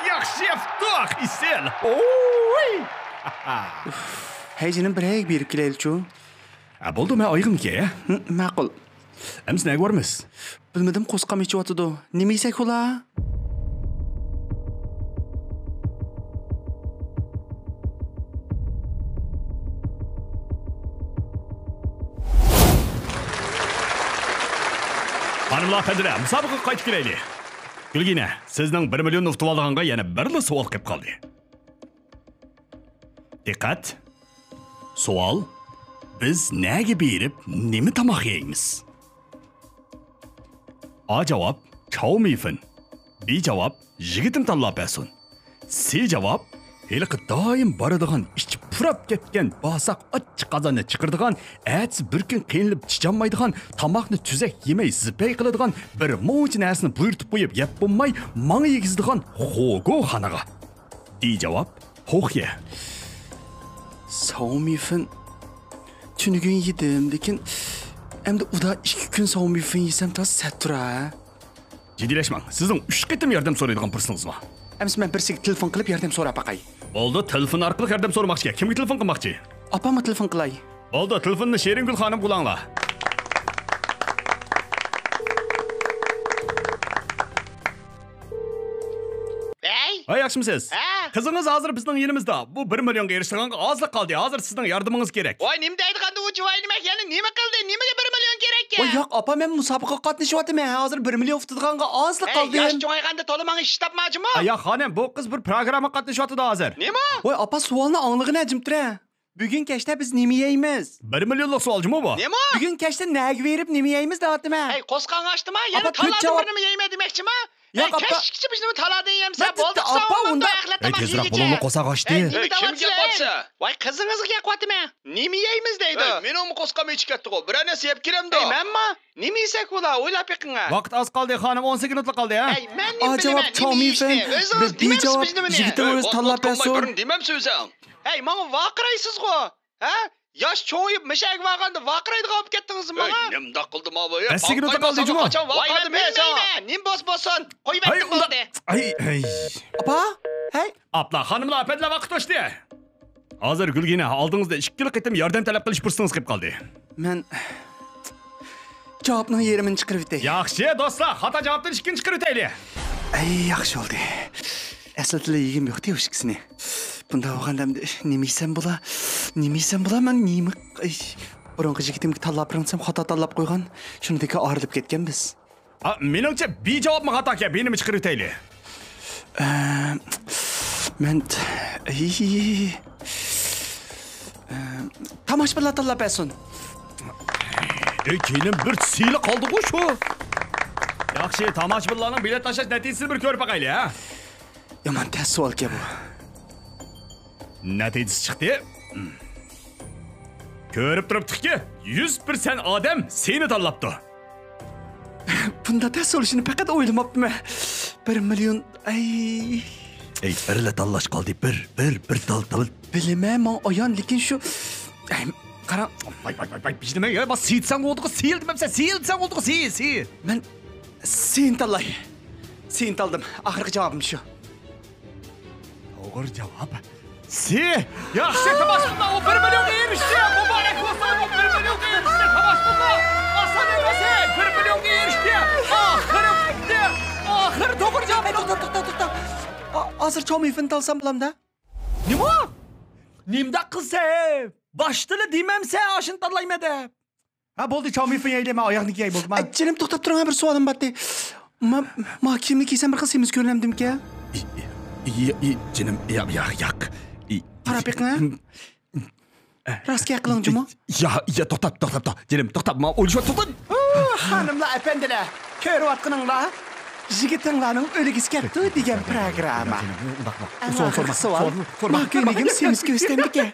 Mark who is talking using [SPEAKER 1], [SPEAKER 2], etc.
[SPEAKER 1] Yaxshi aftoq isel. Oy!
[SPEAKER 2] Heycinim bir heyik berip kelelçu.
[SPEAKER 1] Bo'ldi, men oyig'imga.
[SPEAKER 2] Ma'qul.
[SPEAKER 1] Ems nega bormiz?
[SPEAKER 2] Bilmadim, qo'sqam ichyotidi. Nima yesak ular?
[SPEAKER 1] Xanımlar, efendiler, musobaqa qaytib kelaylik. Gulgina, sizning 1 million utib olganga yana bir savol kelib qoldi. Diqqat. Savol: biz nega berib, nima tomoq yeymiz? A javob: chow mifin. B javob: yigitim tanlab bersin. C javob: heliqi doim boradigan ichib purab ketgan bosaq ochiq qozonni chiqirdigan, ats bir kun qiynalib chichanmaydigan, tomoqni tuzak yemay zipay qiladigan bir mo'j narsani buyurtib qo'yib yeb bo'lmay, manga yegizdigan xo'go xonaga. D javob: xo'xye.
[SPEAKER 2] Savmifin tunugun yedim, lekin endi uda 2 kun savmifin yesam tas satura.
[SPEAKER 1] Jiddiyleşmang. Sizning 3 qitim yordam so'raydigan fursatiniz bor.
[SPEAKER 2] Ems men birsiga telefon qilib yordam so'rab baqay.
[SPEAKER 1] Bo'ldi, telefon orqali yordam so'ramoqchi. Kimga telefon qilmoqchi?
[SPEAKER 2] Opamga telefon qilay.
[SPEAKER 1] Bo'ldi, telefonni Sheringul xonim qo'langlar. Hey, yaxshimisiz? Qizingiz hozir bizning yerimizda. Bu 1 millionga erishganga ozlik qoldi. Hozir sizning yardamingiz kerak.
[SPEAKER 3] Voy, nima deydiganda u chivoy nima? Yana nima qildi? Nimaga 1 million kerak?
[SPEAKER 2] Voy, yo'q, opa, men musobaqa qatnashyapman. Hozir 1 million tutganga ozlik qoldi.
[SPEAKER 3] Yosh cho'yganda to'lamang ish topmoqchimi?
[SPEAKER 1] Yo'q, xonim, bu qiz bir programma qatnashyapti hozir.
[SPEAKER 3] Nima?
[SPEAKER 2] Voy, opa, savolni anglig'ini ajimtira. Bugun kechda biz nima yeymiz?
[SPEAKER 1] 1 millionlik savolchimi bu?
[SPEAKER 3] Nima?
[SPEAKER 2] Bugun kechda nega berib nima yeymiz deyapman.
[SPEAKER 3] Hey, qo'sqon ochdimi? Yana
[SPEAKER 2] Opa, to'rt
[SPEAKER 3] taladim
[SPEAKER 2] javob-
[SPEAKER 3] bir nima yeyma demoqchimi?
[SPEAKER 2] Yo'q, opa.
[SPEAKER 3] Kechgacha biz nima taladin yemsa
[SPEAKER 2] Bitta,
[SPEAKER 3] bo'ldi.
[SPEAKER 2] opa, unda-
[SPEAKER 1] Tezroq bo'lingmi, qo'saq ochdi.
[SPEAKER 3] Kimga qotsa? Voy, qizingizga qotimi? Nima yeymiz deydi.
[SPEAKER 4] Men uni qo'sqam ichib ketdi-ku. Bir narsa yeb kelamda.
[SPEAKER 3] Hey, menmi? Nima yesak ular? O'ylab yiqinga.
[SPEAKER 1] Vaqt oz qoldi, xonim, 18 minutlik qoldi, ha?
[SPEAKER 3] Hey, men nima
[SPEAKER 2] Javob cho'mifin. Bir javob yigitim o'z tanlab bersin.
[SPEAKER 4] Demam so'zim.
[SPEAKER 3] Hey, menga vaqiraysiz-ku. Ha? Yosh cho'yib mishak vaqanda vaqiraydigan olib ketdingizmi menga?
[SPEAKER 4] Nimda qildim abi?
[SPEAKER 1] Basiga nota qoldi, juma.
[SPEAKER 4] Qachon
[SPEAKER 3] Voy, men
[SPEAKER 4] vaqadim esa?
[SPEAKER 3] bilmayman. Nim bo'lsin. Qo'yib
[SPEAKER 1] Hay,
[SPEAKER 3] aytdim bo'ldi.
[SPEAKER 1] Ay.
[SPEAKER 2] Opa, hey.
[SPEAKER 1] Apla, xonimlar, apatlar vaqt o'tdi. Hozir Gulgina, oldingizda 2 qitim yordam talab qilish fursatingiz kelib qoldi.
[SPEAKER 2] Men javobning yerimini chiqarib o'tay.
[SPEAKER 1] Yaxshi, do'stlar, xato javobdan ikkinchi chiqarib o'taylik.
[SPEAKER 2] Ay, yaxshi oldi. Aslida yegim yo'q deb ishkisini. Bunda olganda nima yesam bo'la? Nima yesam bo'la? Men nima? Burungi yigitimga tanlab beransam xato tanlab qo'ygan. Shundaki og'rilib ketgan biz.
[SPEAKER 1] Meningcha B javobmi xato ekan, B'ni chiqarib o'taylik.
[SPEAKER 2] Men Tamash bilan tanlab bersin.
[SPEAKER 1] Keyin bir siyli qoldi-ku shu. Yaxshi, tomoshabinlarning bilet tashlash natijasini bir ko'rib baqaylik, ha?
[SPEAKER 2] Yomon tez savol bu.
[SPEAKER 1] Natijasi chiqdi. Ko'rib turibdiki, 100% odam seni tanlabdi.
[SPEAKER 2] Bunda tez bo'lishini faqat o'ylamabman. 1 million ay.
[SPEAKER 1] Ey, birla tanlash qoldi, bir tal.
[SPEAKER 2] Bilmayman, ayon, lekin shu qara,
[SPEAKER 1] Vay, bizning ya, bas siyitsang bo'ldi-ku, sil demamsan, silsang bo'ldi-ku, sil.
[SPEAKER 2] men sen tanlay. Sen taldim. Oxirgi javobim shu.
[SPEAKER 1] To'g'ri javob. Yaxshi, tomoshabinlar, u 1 millionga erishdi. Muborak bo'lsin, u 1 millionga erishdi. Tomoshabinlar, oson emas, 1 millionga erishdi. Oxiri to'g'ri javob.
[SPEAKER 2] To'xta. Hozir cho'mifin talsam bilamda.
[SPEAKER 1] Nima? Nimda qilsa? Boshtili demamsa, oshini tanlayman deb. Ha, bo'ldi, cho'mifin yeylama, oyoqni kiyay bo'ldi.
[SPEAKER 2] Jinim to'xtab turing, bir savolim bor. Ma kimni kiysam bir qilsamiz ko'rinamdimki?
[SPEAKER 1] Jinim, yo'q.
[SPEAKER 2] Arabiqni? Rostga qiling-jimi?
[SPEAKER 1] Ya, to'xtab. Jinim, to'xtab. Men o'ylashyapman.
[SPEAKER 2] Xonimlar, apandilar, ko'ryaptinglar? Yigitinglarning o'ligisi ketdi degan programma.
[SPEAKER 1] Sorma.
[SPEAKER 2] Makimligim semiz ko'rsatdiki.